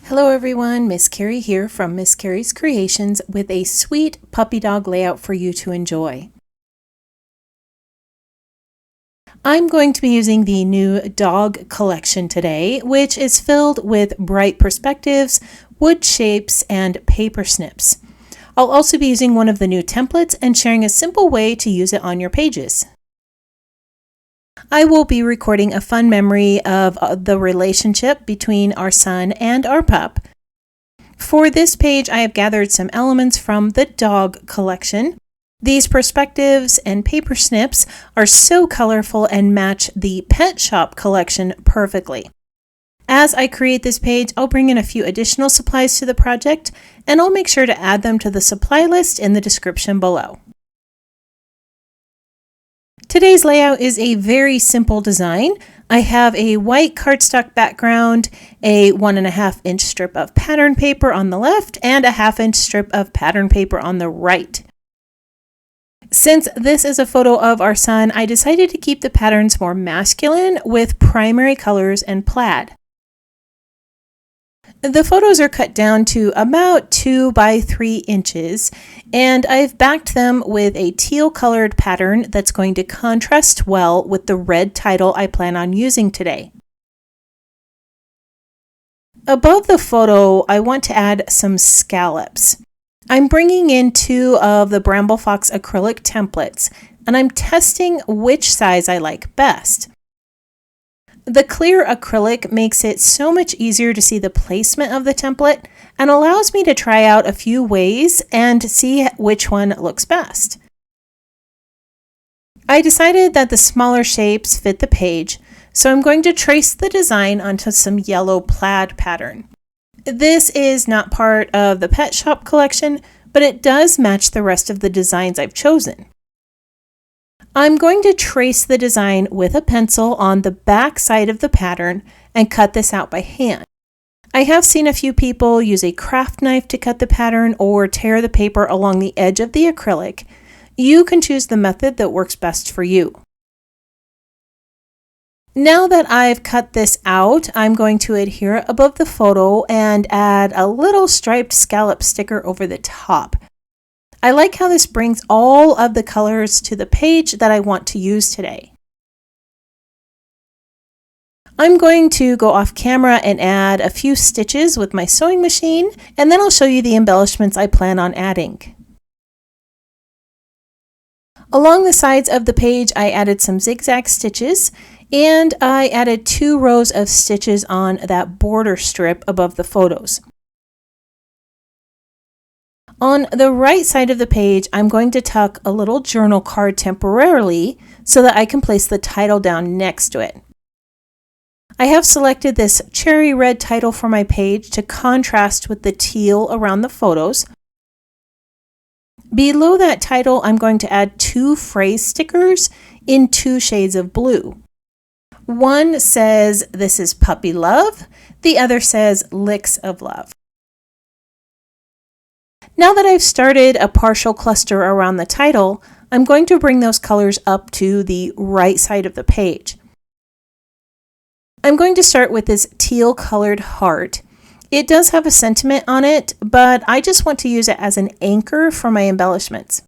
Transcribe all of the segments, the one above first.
Hello everyone, Miss Carrie here from Miss Carrie's Creations with a sweet puppy dog layout for you to enjoy. I'm going to be using the new dog collection today, which is filled with bright perspectives, wood shapes, and paper snips. I'll also be using one of the new templates and sharing a simple way to use it on your pages. I will be recording a fun memory of the relationship between our son and our pup. For this page, I have gathered some elements from the dog collection. These perspectives and paper snips are so colorful and match the pet shop collection perfectly. As I create this page, I'll bring in a few additional supplies to the project, and I'll make sure to add them to the supply list in the description below. Today's layout is a very simple design. I have a white cardstock background, a 1.5 inch strip of pattern paper on the left, and a 1/2 inch strip of pattern paper on the right. Since this is a photo of our son, I decided to keep the patterns more masculine with primary colors and plaid. The photos are cut down to about 2 by 3 inches, and I've backed them with a teal colored pattern that's going to contrast well with the red title I plan on using today. Above the photo, I want to add some scallops. I'm bringing in 2 of the Bramble Fox acrylic templates, and I'm testing which size I like best. The clear acrylic makes it so much easier to see the placement of the template and allows me to try out a few ways and see which one looks best. I decided that the smaller shapes fit the page, so I'm going to trace the design onto some yellow plaid pattern. This is not part of the Pet Shop collection, but it does match the rest of the designs I've chosen. I'm going to trace the design with a pencil on the back side of the pattern and cut this out by hand. I have seen a few people use a craft knife to cut the pattern or tear the paper along the edge of the acrylic. You can choose the method that works best for you. Now that I've cut this out, I'm going to adhere above the photo and add a little striped scallop sticker over the top. I like how this brings all of the colors to the page that I want to use today. I'm going to go off camera and add a few stitches with my sewing machine, and then I'll show you the embellishments I plan on adding. Along the sides of the page, I added some zigzag stitches, and I added 2 rows of stitches on that border strip above the photos. On the right side of the page, I'm going to tuck a little journal card temporarily so that I can place the title down next to it. I have selected this cherry red title for my page to contrast with the teal around the photos. Below that title, I'm going to add 2 phrase stickers in 2 shades of blue. One says, "This is puppy love." The other says, "Licks of love." Now that I've started a partial cluster around the title, I'm going to bring those colors up to the right side of the page. I'm going to start with this teal colored heart. It does have a sentiment on it, but I just want to use it as an anchor for my embellishments.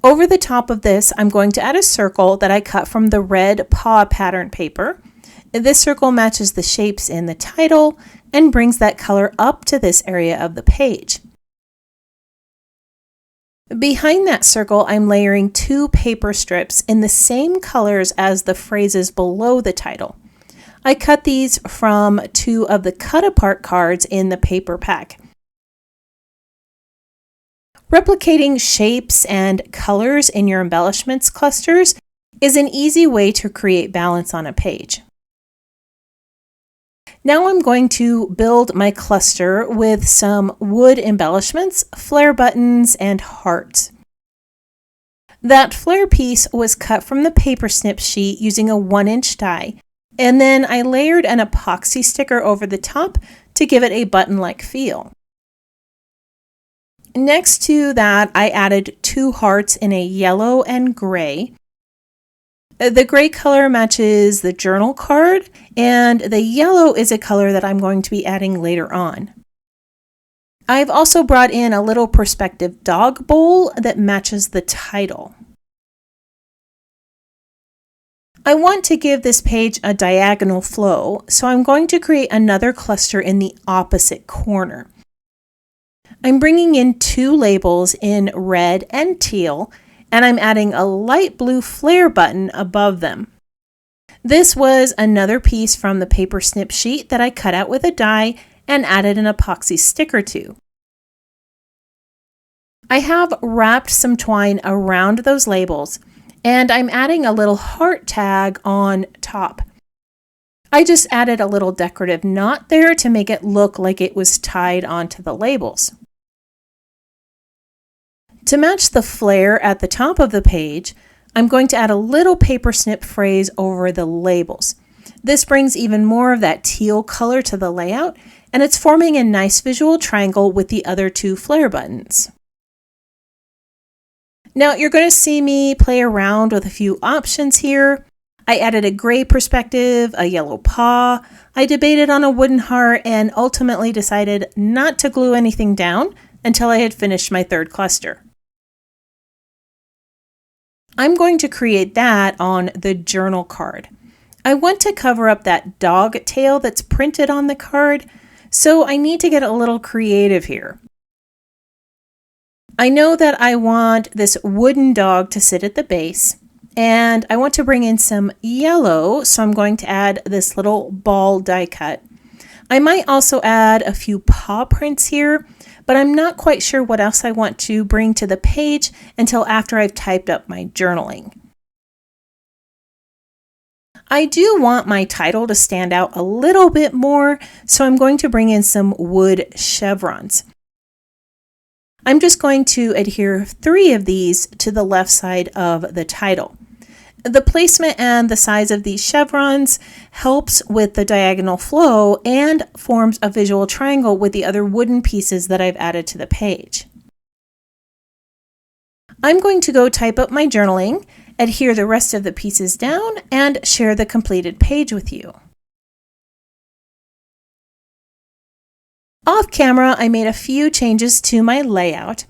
Over the top of this, I'm going to add a circle that I cut from the red paw pattern paper. This circle matches the shapes in the title and brings that color up to this area of the page. Behind that circle, I'm layering 2 paper strips in the same colors as the phrases below the title. I cut these from 2 of the cut-apart cards in the paper pack. Replicating shapes and colors in your embellishments clusters is an easy way to create balance on a page. Now I'm going to build my cluster with some wood embellishments, flare buttons, and hearts. That flare piece was cut from the paper snip sheet using a 1-inch die, and then I layered an epoxy sticker over the top to give it a button-like feel. Next to that, I added 2 hearts in a yellow and gray. The gray color matches the journal card, and the yellow is a color that I'm going to be adding later on. I've also brought in a little perspective dog bowl that matches the title. I want to give this page a diagonal flow, so I'm going to create another cluster in the opposite corner. I'm bringing in 2 labels in red and teal, and I'm adding a light blue flare button above them. This was another piece from the paper snip sheet that I cut out with a die and added an epoxy sticker to. I have wrapped some twine around those labels, and I'm adding a little heart tag on top. I just added a little decorative knot there to make it look like it was tied onto the labels. To match the flare at the top of the page, I'm going to add a little paper snip phrase over the labels. This brings even more of that teal color to the layout, and it's forming a nice visual triangle with the other 2 flare buttons. Now you're going to see me play around with a few options here. I added a gray perspective, a yellow paw. I debated on a wooden heart and ultimately decided not to glue anything down until I had finished my 3rd cluster. I'm going to create that on the journal card. I want to cover up that dog tail that's printed on the card, so I need to get a little creative here. I know that I want this wooden dog to sit at the base, and I want to bring in some yellow, so I'm going to add this little ball die cut. I might also add a few paw prints here, but I'm not quite sure what else I want to bring to the page until after I've typed up my journaling. I do want my title to stand out a little bit more, so I'm going to bring in some wood chevrons. I'm just going to adhere 3 of these to the left side of the title. The placement and the size of these chevrons helps with the diagonal flow and forms a visual triangle with the other wooden pieces that I've added to the page. I'm going to go type up my journaling, adhere the rest of the pieces down, and share the completed page with you. Off camera, I made a few changes to my layout.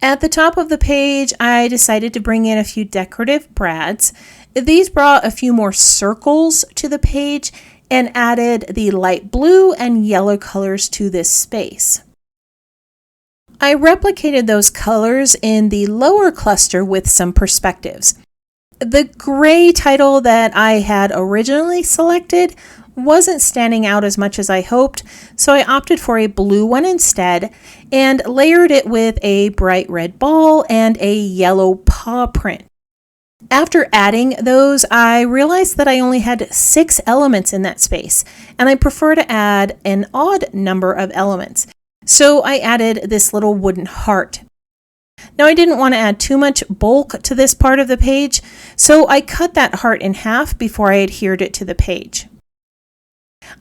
At the top of the page, I decided to bring in a few decorative brads. These brought a few more circles to the page and added the light blue and yellow colors to this space. I replicated those colors in the lower cluster with some perspectives. The gray title that I had originally selected wasn't standing out as much as I hoped, so I opted for a blue one instead and layered it with a bright red ball and a yellow paw print. After adding those, I realized that I only had 6 elements in that space, and I prefer to add an odd number of elements. So I added this little wooden heart. Now I didn't want to add too much bulk to this part of the page, so I cut that heart in half before I adhered it to the page.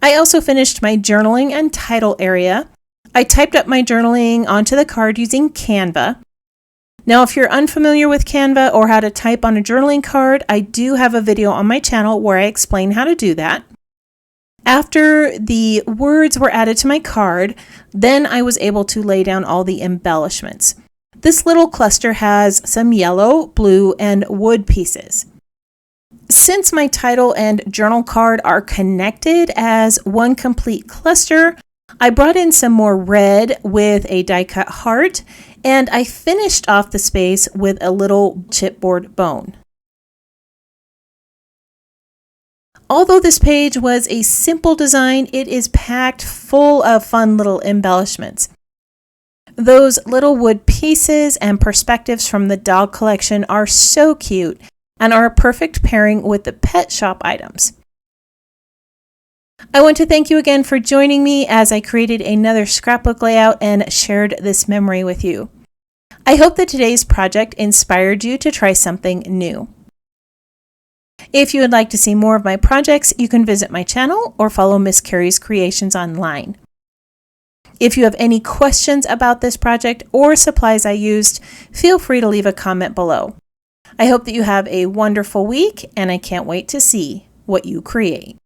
I also finished my journaling and title area. I typed up my journaling onto the card using Canva. Now, if you're unfamiliar with Canva or how to type on a journaling card, I do have a video on my channel where I explain how to do that. After the words were added to my card, then I was able to lay down all the embellishments. This little cluster has some yellow, blue, and wood pieces. Since my title and journal card are connected as one complete cluster, I brought in some more red with a die-cut heart, and I finished off the space with a little chipboard bone. Although this page was a simple design, it is packed full of fun little embellishments. Those little wood pieces and perspectives from the dog collection are so cute and are a perfect pairing with the pet shop items. I want to thank you again for joining me as I created another scrapbook layout and shared this memory with you. I hope that today's project inspired you to try something new. If you would like to see more of my projects, you can visit my channel or follow Miss Carrie's Creations online. If you have any questions about this project or supplies I used, feel free to leave a comment below. I hope that you have a wonderful week, and I can't wait to see what you create.